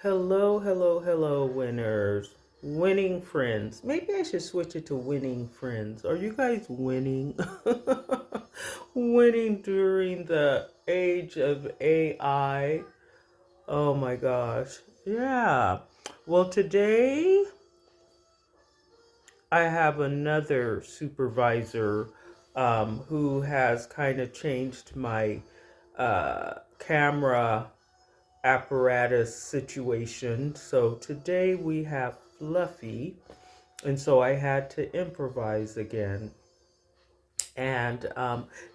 Hello, hello, hello, winners. Winning friends. Maybe I should switch it to winning friends. Are you guys winning? Winning during the age of AI. Oh my gosh. Yeah. Well, today I have another supervisor who has kind of changed my camera apparatus situation. So today we have Fluffy, and so I had to improvise again. And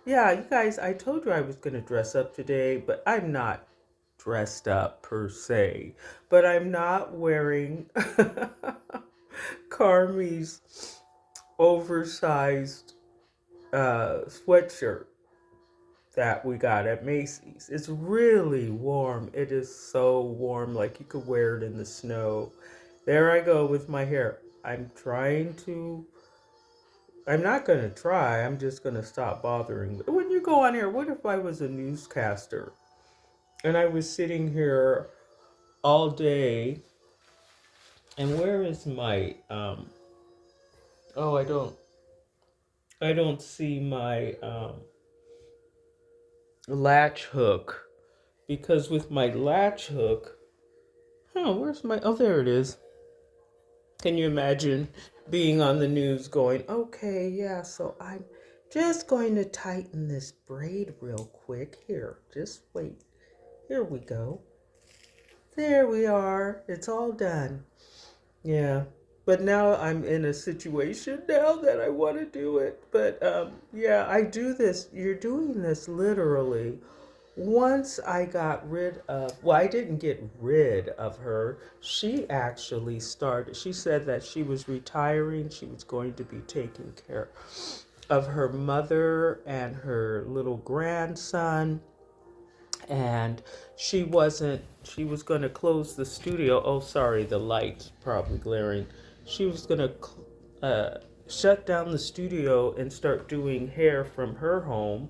yeah, you guys, I told you I was going to dress up today, but I'm not dressed up per se. But I'm not wearing Carmi's oversized sweatshirt that we got at Macy's. It's really warm. It is so warm, like you could wear it in the snow. There I go with my hair. I'm not going to try. I'm just going to stop bothering. When you go on here, what if I was a newscaster and I was sitting here all day and where is my oh, I don't see my latch hook because with my latch hook, where's my, oh, there it is. Can you imagine being on the news going, okay, yeah, so I'm just going to tighten this braid real quick. Here, just wait. Here we go. There we are. It's all done. Yeah. But now I'm in a situation now that I want to do it. But yeah, I do this. You're doing this literally. Once I got rid of, well, I didn't get rid of her. She actually started, she said that she was retiring. She was going to be taking care of her mother and her little grandson. And she was going to close the studio. Oh, sorry, the light's probably glaring. She was going to shut down the studio and start doing hair from her home,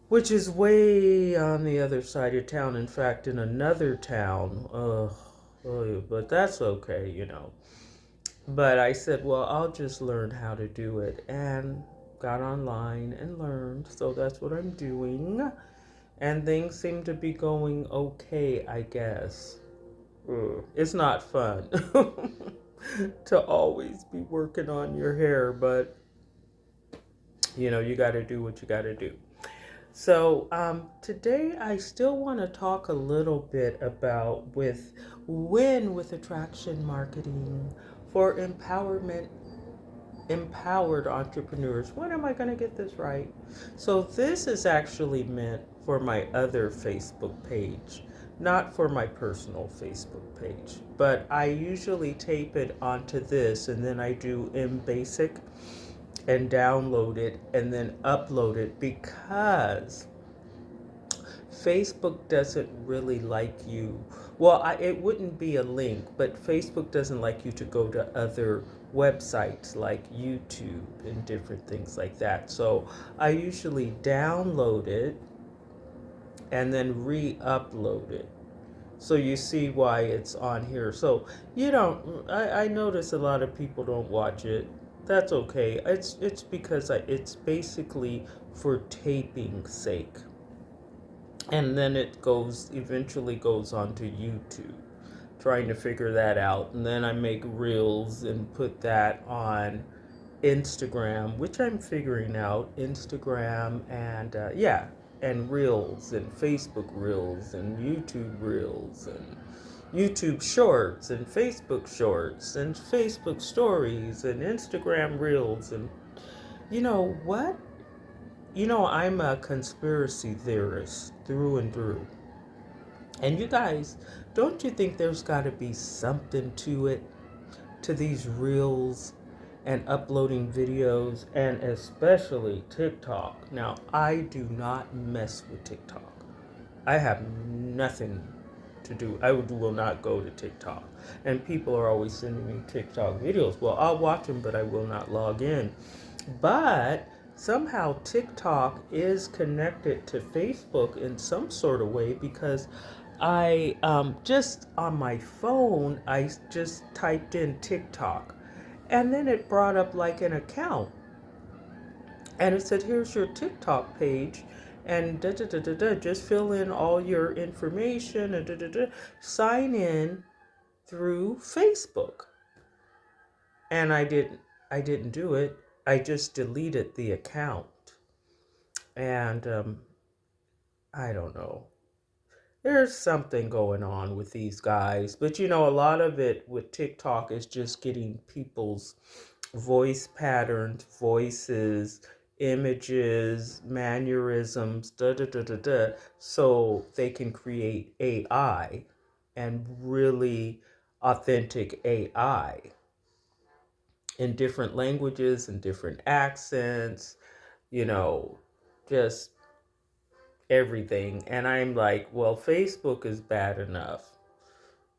which is way on the other side of town. In fact, in another town. But that's okay. But I said, well, I'll just learn how to do it. And got online and learned. So that's what I'm doing. And things seem to be going okay, I guess. It's not fun to always be working on your hair, but you got to do what you got to do. So today I still want to talk a little bit about with attraction marketing for empowered entrepreneurs. When am I going to get this right? So this is actually meant for my other Facebook page, not for my personal Facebook page. But I usually tape it onto this and then I do in basic and download it and then upload it because Facebook doesn't really like you. Well, it wouldn't be a link, but Facebook doesn't like you to go to other websites like YouTube and different things like that. So I usually download it and then re-upload it. So you see why it's on here. So you don't. I notice a lot of people don't watch it. That's okay. It's because it's basically for taping sake, and then it eventually goes on to YouTube, trying to figure that out. And then I make reels and put that on Instagram, which I'm figuring out. Instagram and yeah, and reels and Facebook reels and YouTube reels and YouTube shorts and Facebook shorts and Facebook stories and Instagram reels. And you know what? I'm a conspiracy theorist through and through. And you guys, don't you think there's got to be something to it, to these reels and uploading videos, and especially TikTok? Now, I do not mess with TikTok. I have nothing to do. Will not go to TikTok. And people are always sending me TikTok videos. Well, I'll watch them, but I will not log in. But somehow TikTok is connected to Facebook in some sort of way because I just on my phone, I just typed in TikTok, and then it brought up like an account, and it said, "Here's your TikTok page, and da da da da da. Just fill in all your information and da da da. Sign in through Facebook." And I didn't do it. I just deleted the account, and I don't know. There's something going on with these guys. But a lot of it with TikTok is just getting people's voice patterns, voices, images, mannerisms, da da da da da, so they can create AI and really authentic AI in different languages and different accents, you know, just everything. And I'm like, well, Facebook is bad enough.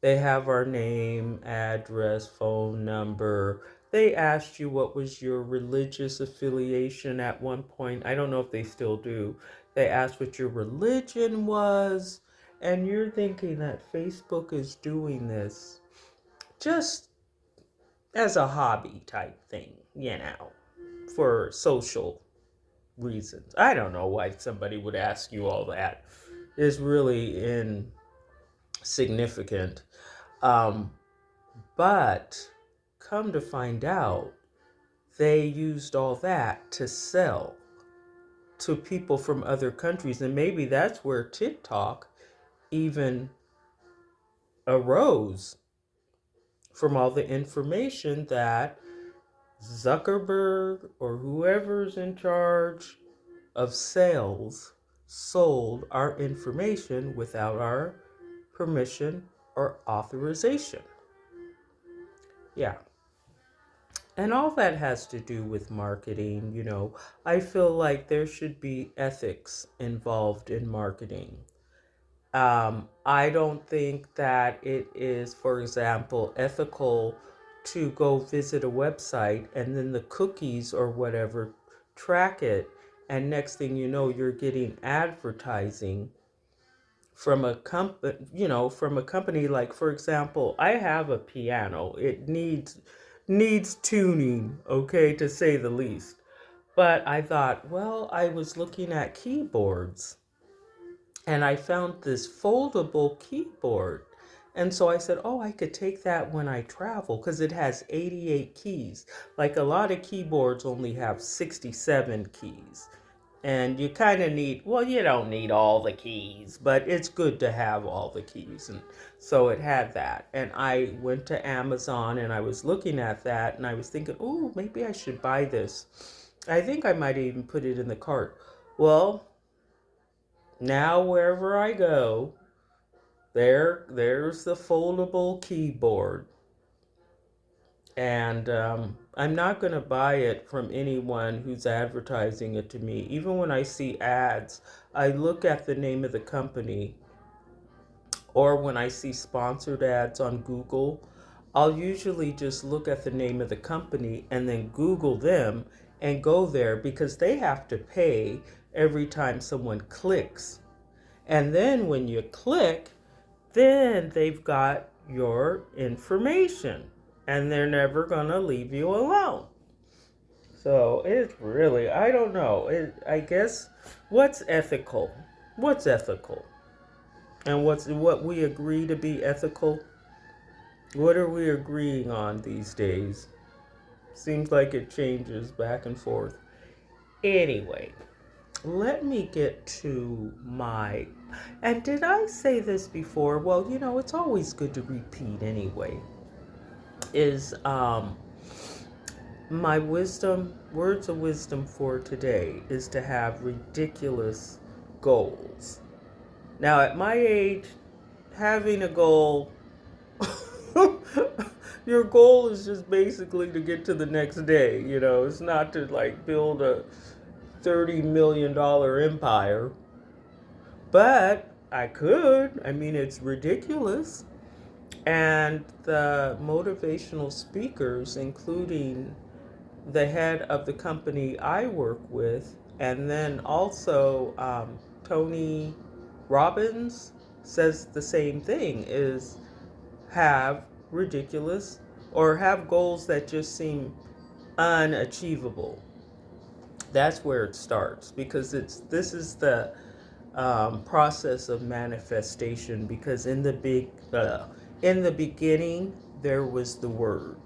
They have our name, address, phone number. They asked you what was your religious affiliation at one point. I don't know if they still do. They asked what your religion was. And you're thinking that Facebook is doing this just as a hobby type thing, for social reasons. I don't know why somebody would ask you all that. It's really insignificant. Um, but come to find out, they used all that to sell to people from other countries. And maybe that's where TikTok even arose, from all the information that Zuckerberg or whoever's in charge of sales sold our information without our permission or authorization. Yeah. And all that has to do with marketing. I feel like there should be ethics involved in marketing. I don't think that it is, for example, ethical to go visit a website and then the cookies or whatever track it, and next thing you know, you're getting advertising from a company, like, for example, I have a piano. It needs tuning, okay, to say the least. But I thought, well, I was looking at keyboards and I found this foldable keyboard. And so I said, oh, I could take that when I travel because it has 88 keys. Like, a lot of keyboards only have 67 keys. And you kind of need, well, you don't need all the keys, but it's good to have all the keys. And so it had that. And I went to Amazon and I was looking at that and I was thinking, oh, maybe I should buy this. I think I might even put it in the cart. Well, now wherever I go, there's the foldable keyboard. And I'm not going to buy it from anyone who's advertising it to me. Even when I see ads, I look at the name of the company, or when I see sponsored ads on Google, I'll usually just look at the name of the company and then Google them and go there, because they have to pay every time someone clicks. And then when you click, then they've got your information and they're never going to leave you alone. So it's really, I don't know. I guess, what's ethical? What's ethical? And what we agree to be ethical? What are we agreeing on these days? Seems like it changes back and forth. Anyway, let me get to my. And did I say this before? Well, it's always good to repeat anyway. Is my words of wisdom for today is to have ridiculous goals. Now, at my age, having a goal, your goal is just basically to get to the next day. It's not to like build a $30 million empire. But I could. I mean, it's ridiculous. And the motivational speakers, including the head of the company I work with, and then also Tony Robbins, says the same thing, is have ridiculous or have goals that just seem unachievable. That's where it starts, because this is the process of manifestation. Because in the beginning there was the Word.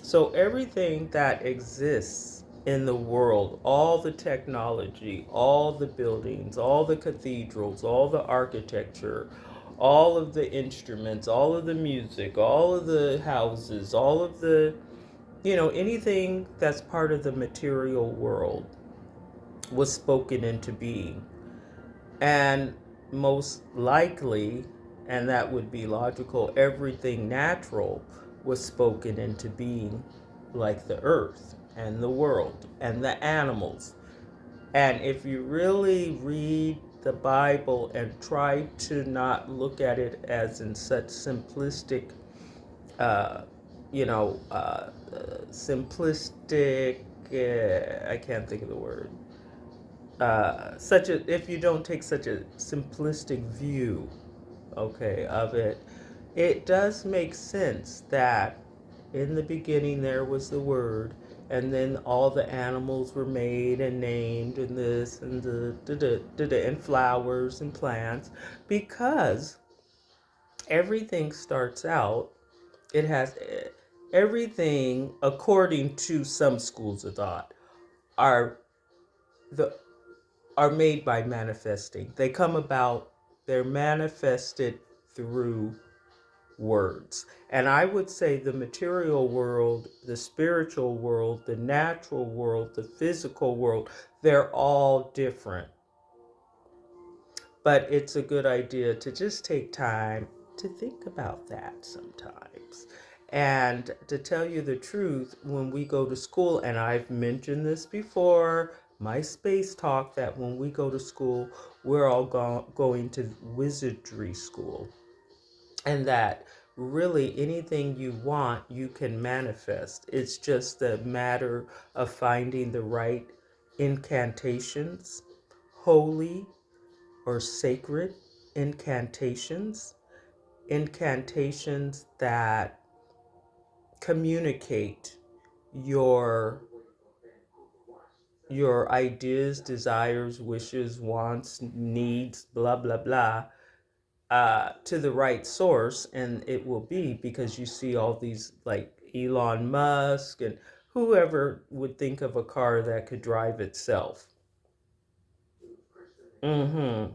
So everything that exists in the world, all the technology, all the buildings, all the cathedrals, all the architecture, all of the instruments, all of the music, all of the houses, all of the, anything that's part of the material world was spoken into being. And most likely, and that would be logical, everything natural was spoken into being, like the earth and the world and the animals. And if you really read the Bible and try to not look at it as in such simplistic, uh, simplistic, I can't think of the word, such a if you don't take such a simplistic view, okay, of it, it does make sense that in the beginning there was the Word, and then all the animals were made and named, and this and and flowers and plants, because everything starts out. It has everything, according to some schools of thought, are the are made by manifesting. They come about, they're manifested through words. And I would say the material world, the spiritual world, the natural world, the physical world, they're all different. But it's a good idea to just take time to think about that sometimes. And to tell you the truth, when we go to school, and I've mentioned this before, my space talk, that when we go to school, we're all going to wizardry school. And that really anything you want, you can manifest. It's just a matter of finding the right incantations, holy or sacred incantations, incantations that communicate your your ideas, desires, wishes, wants, needs, blah blah blah, to the right source, and it will be, because you see all these, like Elon Musk and whoever would think of a car that could drive itself. Mm-hmm.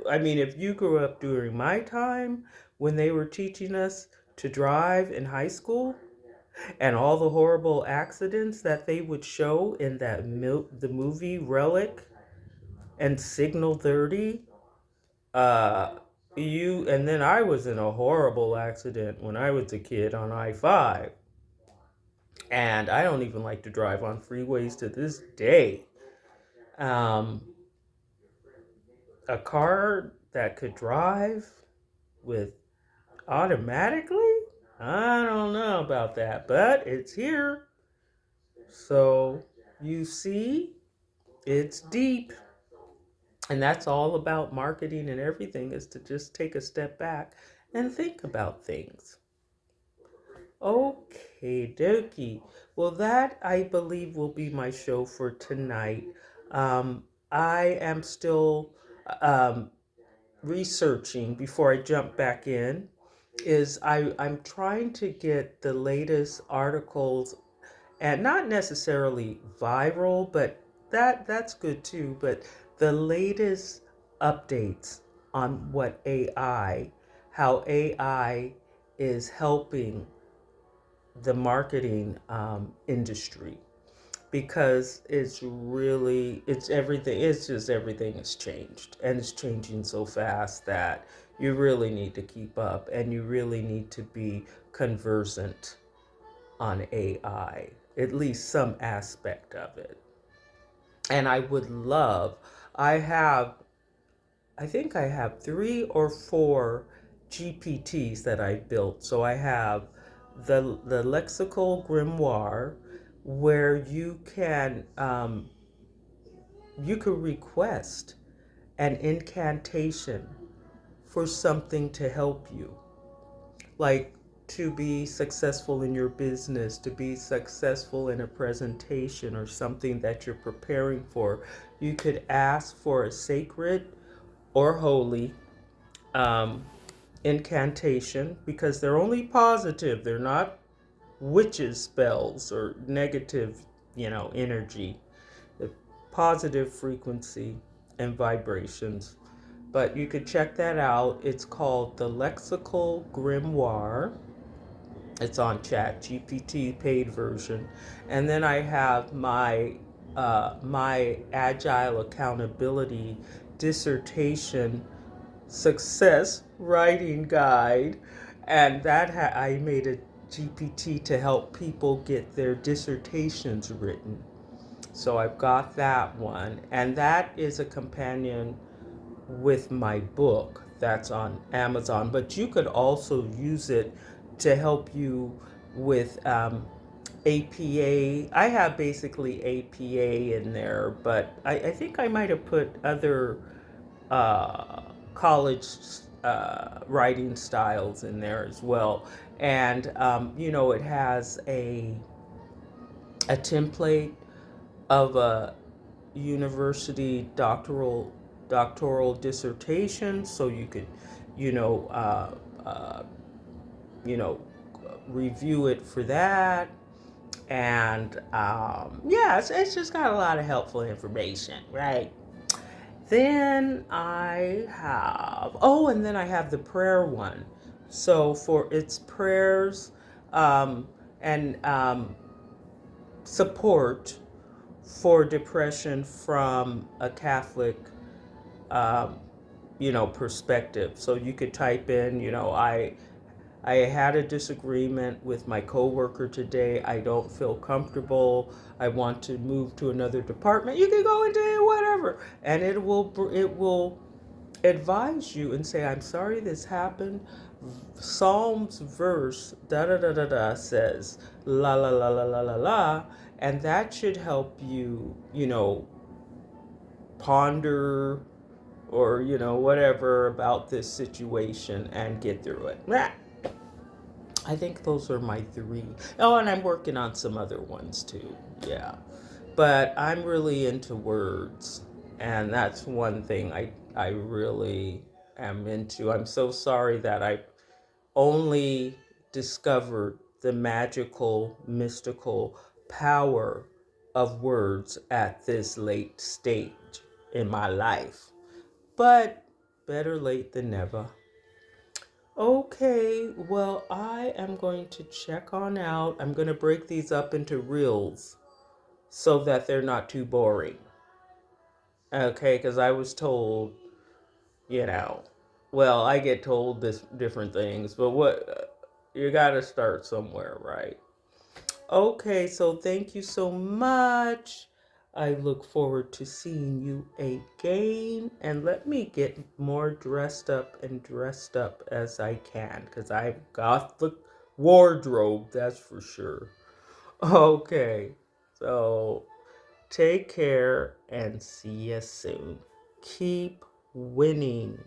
I mean, if you grew up during my time when they were teaching us to drive in high school, and all the horrible accidents that they would show in the movie Relic and Signal 30, uh, and then I was in a horrible accident when I was a kid on I-5, and I don't even like to drive on freeways to this day. Um, a car that could drive with automatically? I don't know about that, but it's here. So you see, it's deep. And that's all about marketing and everything, is to just take a step back and think about things. Okay, dokie. Well, that I believe will be my show for tonight. I am still um, researching before I jump back in. I'm trying to get the latest articles, and not necessarily viral, but that's good too. But the latest updates on how AI is helping the marketing industry, because it's everything. It's just everything has changed, and it's changing so fast that you really need to keep up, and you really need to be conversant on AI, at least some aspect of it. And I would love, I have, I think I have 3 or 4 GPTs that I built. So I have the lexical grimoire, where you can request an incantation for something to help you, like to be successful in your business, to be successful in a presentation or something that you're preparing for. You could ask for a sacred or holy um, incantation, because they're only positive. They're not witches' spells or negative, energy. The positive frequency and vibrations. But you could check that out. It's called the Lexical Grimoire. It's on Chat GPT paid version. And then I have my Agile Accountability Dissertation Success Writing Guide, and I made a GPT to help people get their dissertations written. So I've got that one, and that is a companion with my book that's on Amazon. But you could also use it to help you with APA. I have basically APA in there, but I think I might have put other college writing styles in there as well. And, it has a template of a university doctoral dissertation, so you could, you know, uh, uh, you know, review it for that. And yeah, it's just got a lot of helpful information, right? Then I have, and then I have the prayer one. So for its prayers um, and support for depression from a Catholic, um, perspective. So you could type in, I had a disagreement with my coworker today. I don't feel comfortable. I want to move to another department. You can go into whatever, and it will advise you and say, "I'm sorry this happened." Psalms verse da da da da da says la la la la la la la, and that should help you, ponder or whatever about this situation and get through it. I think those are my three. Oh, and I'm working on some other ones too. Yeah. But I'm really into words, and that's one thing I really am into. I'm so sorry that I only discovered the magical, mystical power of words at this late stage in my life. But better late than never. Okay, well, I am going to check on out. I'm going to break these up into reels so that they're not too boring. Okay, because I was told, you know, well, I get told this different things, but you got to start somewhere, right? Okay, so thank you so much. I look forward to seeing you again. And let me get more dressed up as I can, because I've got the wardrobe, that's for sure. Okay, so take care and see you soon. Keep winning.